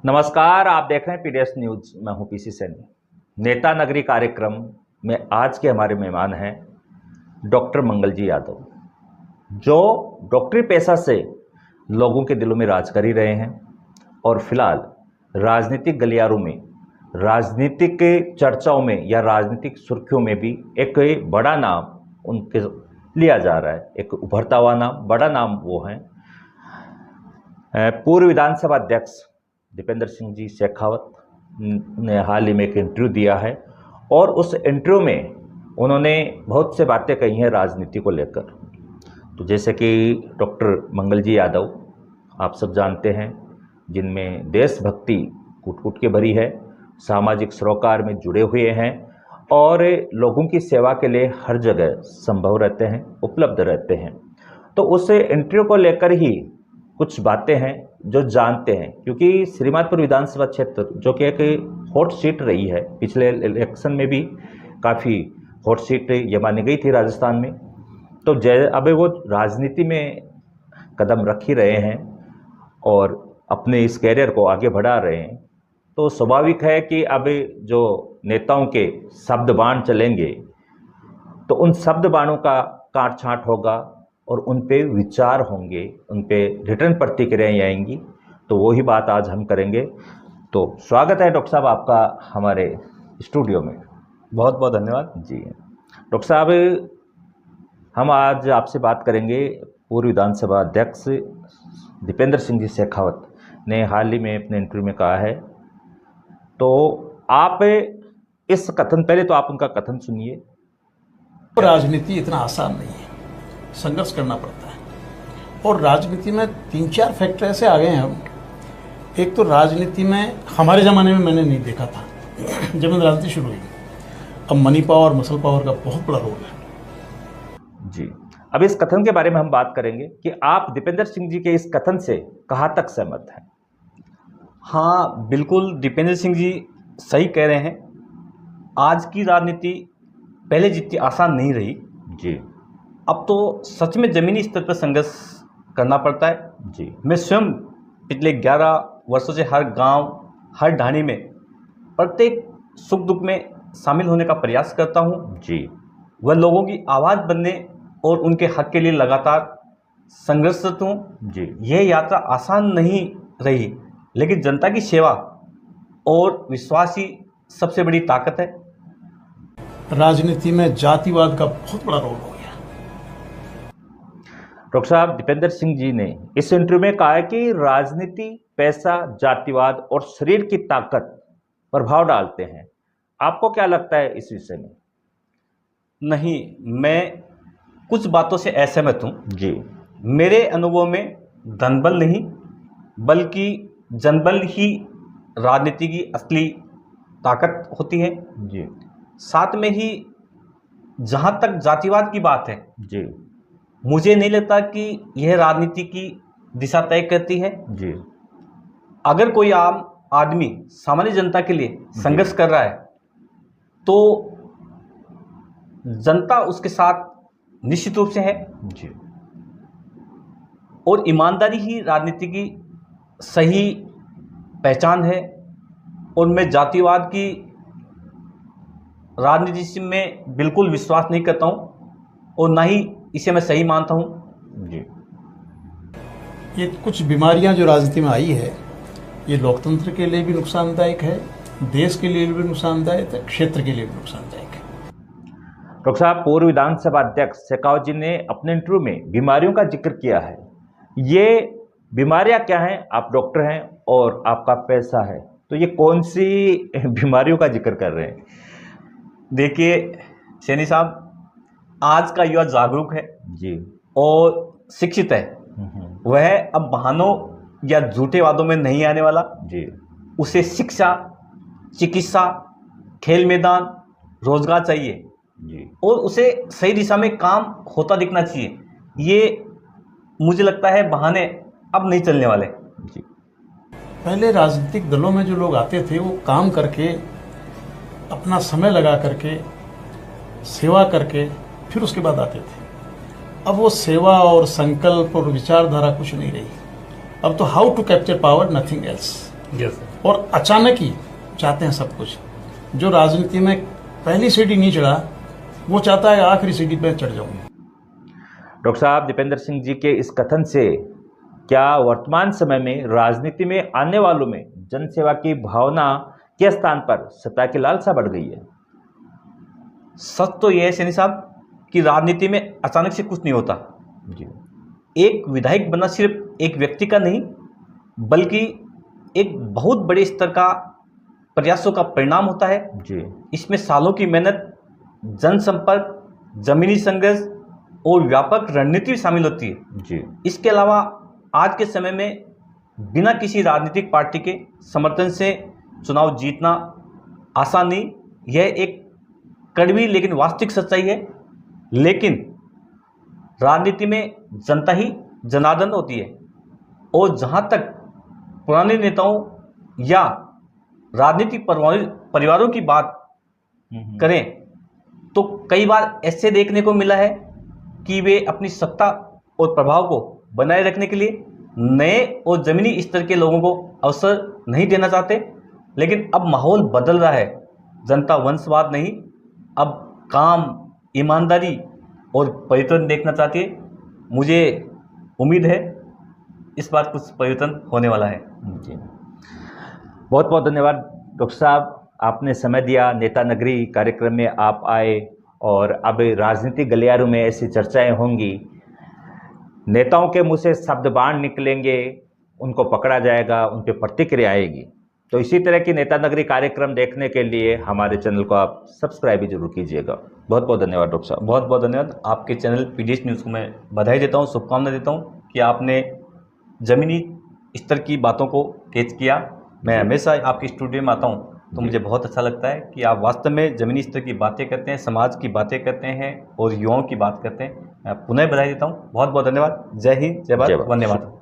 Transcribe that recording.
नमस्कार, आप देख रहे हैं पीडीएस न्यूज। मैं हूं पीसी सैनी। नेता नगरी कार्यक्रम में आज के हमारे मेहमान हैं डॉक्टर मंगल जी यादव, जो डॉक्टरी पेशा से लोगों के दिलों में राज कर ही रहे हैं और फिलहाल राजनीतिक गलियारों में, राजनीतिक चर्चाओं में या राजनीतिक सुर्खियों में भी एक बड़ा नाम उनके लिया जा रहा है। एक उभरता हुआ नाम, बड़ा नाम वो है पूर्व विधानसभा अध्यक्ष दीपेंद्र सिंह जी शेखावत ने हाल ही में एक इंटरव्यू दिया है और उस इंटरव्यू में उन्होंने बहुत से बातें कही हैं राजनीति को लेकर। तो जैसे कि डॉक्टर मंगल जी यादव आप सब जानते हैं, जिनमें देशभक्ति कूट-कूट के भरी है, सामाजिक सरोकार में जुड़े हुए हैं और लोगों की सेवा के लिए हर जगह संभव रहते हैं, उपलब्ध रहते हैं। तो उस इंटरव्यू को लेकर ही कुछ बातें हैं जो जानते हैं, क्योंकि श्रीमाधपुर विधानसभा क्षेत्र जो कि एक हॉट सीट रही है, पिछले इलेक्शन में भी काफ़ी हॉट सीट ये मानी गई थी राजस्थान में। तो अब वो राजनीति में कदम रख ही रहे हैं और अपने इस कैरियर को आगे बढ़ा रहे हैं, तो स्वाभाविक है कि अब जो नेताओं के शब्द बाण चलेंगे तो उन शब्द बाणों का काट छांट होगा और उन पे विचार होंगे, उन पे रिटर्न प्रतिक्रियाएँ आएंगी। तो वही बात आज हम करेंगे। तो स्वागत है डॉक्टर साहब आपका हमारे स्टूडियो में। बहुत बहुत धन्यवाद जी डॉक्टर साहब, हम आज आपसे बात करेंगे पूर्व विधानसभा अध्यक्ष दीपेंद्र सिंह जी शेखावत ने हाल ही में अपने इंटरव्यू में कहा है। तो आप इस कथन, पहले तो आप उनका कथन सुनिए। राजनीति इतना आसान नहीं है, संघर्ष करना पड़ता है और राजनीति में 3-4 फैक्टर ऐसे आ गए हैं हम। एक तो राजनीति में हमारे ज़माने में मैंने नहीं देखा था, जब मैंने राजनीति शुरू हुई, अब मनी पावर, मसल पावर का बहुत बड़ा रोल है जी। अब इस कथन के बारे में हम बात करेंगे कि आप दीपेंद्र सिंह जी के इस कथन से कहाँ तक सहमत हैं। हाँ बिल्कुल, दीपेंद्र सिंह जी सही कह रहे हैं। आज की राजनीति पहले जितनी आसान नहीं रही जी। अब तो सच में ज़मीनी स्तर पर संघर्ष करना पड़ता है जी। मैं स्वयं पिछले 11 वर्षों से हर गांव, हर ढाणी में प्रत्येक सुख दुख में शामिल होने का प्रयास करता हूं जी। वह लोगों की आवाज़ बनने और उनके हक के लिए लगातार संघर्षरत हूँ जी। यह यात्रा आसान नहीं रही, लेकिन जनता की सेवा और विश्वास ही सबसे बड़ी ताकत है। राजनीति में जातिवाद का बहुत बड़ा रोल हो गया। डॉक्टर साहब, दीपेंद्र सिंह जी ने इस इंटरव्यू में कहा है कि राजनीति, पैसा, जातिवाद और शरीर की ताकत प्रभाव डालते हैं। आपको क्या लगता है इस विषय में? नहीं, मैं कुछ बातों से असहमत हूँ जी। मेरे अनुभव में धनबल नहीं बल्कि जनबल ही राजनीति की असली ताकत होती है जी। साथ में ही जहाँ तक जातिवाद की बात है जी। मुझे नहीं लगता कि यह राजनीति की दिशा तय करती है जी। अगर कोई आम आदमी सामान्य जनता के लिए संघर्ष कर रहा है तो जनता उसके साथ निश्चित रूप से है जी। और ईमानदारी ही राजनीति की सही पहचान है। और मैं जातिवाद की राजनीति में बिल्कुल विश्वास नहीं करता हूँ और ना ही इसे मैं सही मानता हूँ जी। ये कुछ बीमारियां जो राजनीति में आई है, ये लोकतंत्र के लिए भी नुकसानदायक है, देश के लिए भी नुकसानदायक है, क्षेत्र के लिए भी नुकसानदायक है। डॉक्टर साहब, पूर्व विधानसभा अध्यक्ष शेखावत जी ने अपने इंटरव्यू में बीमारियों का जिक्र किया है। ये बीमारियां क्या हैं? आप डॉक्टर हैं और आपका पैसा है, तो ये कौन सी बीमारियों का जिक्र कर रहे हैं? देखिए सैनी साहब, आज का युवा जागरूक है जी और शिक्षित है। वह अब बहानों या झूठे वादों में नहीं आने वाला जी। उसे शिक्षा, चिकित्सा, खेल मैदान, रोजगार चाहिए जी। और उसे सही दिशा में काम होता दिखना चाहिए। ये मुझे लगता है बहाने अब नहीं चलने वाले जी। पहले राजनीतिक दलों में जो लोग आते थे वो काम करके, अपना समय लगा करके, सेवा करके फिर उसके बाद आते थे। अब वो सेवा और संकल्प और विचारधारा कुछ नहीं रही। अब तो how to capture power, nothing else. Yes sir. और अचानक ही चाहते हैं सब कुछ। जो राजनीति में पहली सीढ़ी नहीं चढ़ा, वो चाहता है आखिरी सीढ़ी पे चढ़ जाऊं। डॉक्टर साहब, दीपेंद्र सिंह जी के इस कथन से क्या वर्तमान समय में राजनीति में आने वालों में जनसेवा की भावना के स्थान पर सत्ता की लालसा बढ़ गई है? सच तो यह है सैनी साहब कि राजनीति में अचानक से कुछ नहीं होता जी। एक विधायक बनना सिर्फ एक व्यक्ति का नहीं, बल्कि एक बहुत बड़े स्तर का प्रयासों का परिणाम होता है जी। इसमें सालों की मेहनत, जनसंपर्क, जमीनी संघर्ष और व्यापक रणनीति शामिल होती है जी। इसके अलावा आज के समय में बिना किसी राजनीतिक पार्टी के समर्थन से चुनाव जीतना आसान नहीं। यह एक कड़वी लेकिन वास्तविक सच्चाई है। लेकिन राजनीति में जनता ही जनार्दन होती है, और जहां तक पुराने नेताओं या राजनीतिक परिवारों की बात करें तो कई बार ऐसे देखने को मिला है कि वे अपनी सत्ता और प्रभाव को बनाए रखने के लिए नए और जमीनी स्तर के लोगों को अवसर नहीं देना चाहते। लेकिन अब माहौल बदल रहा है। जनता वंशवाद नहीं, अब काम, ईमानदारी और परिवर्तन देखना चाहती है। मुझे उम्मीद है इस बार कुछ परिवर्तन होने वाला है जी। बहुत बहुत धन्यवाद डॉक्टर साहब, आपने समय दिया। नेता नगरी कार्यक्रम में आप आए और अब राजनीतिक गलियारों में ऐसी चर्चाएं होंगी, नेताओं के मुंह से शब्द बाण निकलेंगे, उनको पकड़ा जाएगा, उन पर प्रतिक्रिया आएगी। तो इसी तरह की नेता नगरी कार्यक्रम देखने के लिए हमारे चैनल को आप सब्सक्राइब भी जरूर कीजिएगा। बहुत बहुत धन्यवाद डॉक्टर साहब। बहुत बहुत धन्यवाद। आपके चैनल पीडीएस न्यूज़ को मैं बधाई देता हूँ, शुभकामनाएं देता हूँ कि आपने ज़मीनी स्तर की बातों को कैच किया। मैं हमेशा आपके स्टूडियो में आता हूँ तो मुझे बहुत अच्छा लगता है कि आप वास्तव में ज़मीनी स्तर की बातें करते हैं, समाज की बातें करते हैं और युवाओं की बात करते हैं। मैं पुनः बधाई देता हूँ। बहुत बहुत धन्यवाद। जय हिंद, जय भारत, वंदे मातरम।